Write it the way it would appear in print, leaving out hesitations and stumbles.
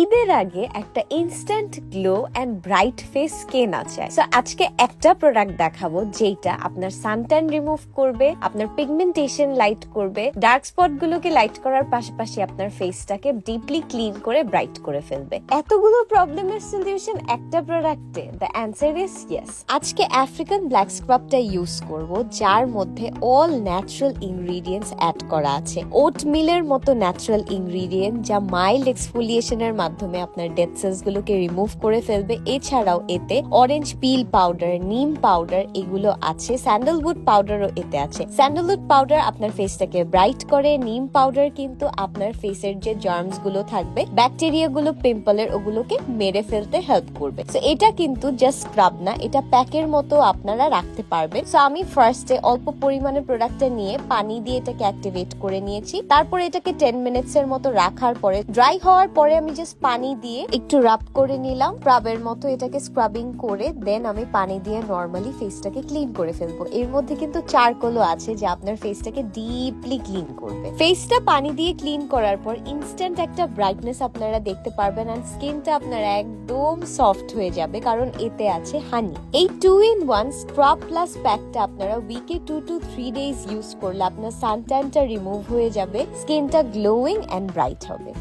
ঈদের আগে একটা instant glow and bright face skin আছে। সো আজকে একটা প্রোডাক্ট দেখাবো যেটা আপনার সানট্যান রিমুভ করবে, আপনার পিগমেন্টেশন লাইট করবে, ডার্ক স্পট গুলোকে লাইট করার পাশাপাশি আপনার ফেসটাকে ডিপলি ক্লিন করে ব্রাইট করে ফেলবে। এতগুলো প্রবলেমের সলিউশন একটা প্রোডাক্টে? The answer is yes. আজকে আফ্রিকান ব্ল্যাক স্ক্রাবটা ইউজ করব, যার মধ্যে অল ন্যাচারাল ইনগ্রিডিয়েন্টস অ্যাড করা আছে। ওট মিলের মতো ন্যাচারাল ইনগ্রিডিয়েন্ট যা মাইল্ড এক্সফোলিয়েশনের মাধ্যমে আপনার ডেড সেলস গুলোকে রিমুভ করে ফেলবে। এছাড়াও এতে অরেঞ্জ পিল পাউডার, নিম পাউডার এগুলো আছে, স্যান্ডেলউড পাউডারও এতে আছে। স্যান্ডেলউড পাউডার আপনার ফেসটাকে ব্রাইট করে, নিম পাউডার কিন্তু আপনার ফেসের যে জার্মস গুলো থাকবে, ব্যাকটেরিয়া গুলো, পিম্পলের ওগুলোকে মেরে ফেলতে হেল্প করবে। সো এটা কিন্তু জাস্ট স্ক্রাব না, এটা প্যাকের মতো আপনারা রাখতে পারবেন। সো আমি ফার্স্টে অল্প পরিমাণে প্রোডাক্টটা নিয়ে পানি দিয়ে এটাকে অ্যাক্টিভেট করে নিয়েছি। তারপরে এটাকে 10 মিনিটস এর মতো রাখার পরে ড্রাই হওয়ার পরে আমি জাস্ট পানি দিয়ে একটু রাব করে নিলাম, স্ক্রাবের মতো এটাকে স্ক্রাবিং করে দেন আমি পানি দিয়ে নরমালি ফেসটাকে ক্লিন করে ফেলবো। এর মধ্যে কিন্তু চারকোলও আছে যা আপনার ফেসটাকে ডিপলি ক্লিন করবে। ফেসটা পানি দিয়ে ক্লিন করার পর ইনস্ট্যান্ট একটা ব্রাইটনেস আপনারা দেখতে পারবেন এন্ড স্কিনটা আপনার একদম সফট হয়ে যাবে, কারণ এতে আছে হানি। এই 2-in-1 স্ক্রাব প্লাস প্যাকটা আপনারা উইকে 2 to 3 ডেজ ইউজ করলে আপনার সানট্যানটা রিমুভ হয়ে যাবে, স্কিনটা গ্লোয়িং এন্ড ব্রাইট হবে।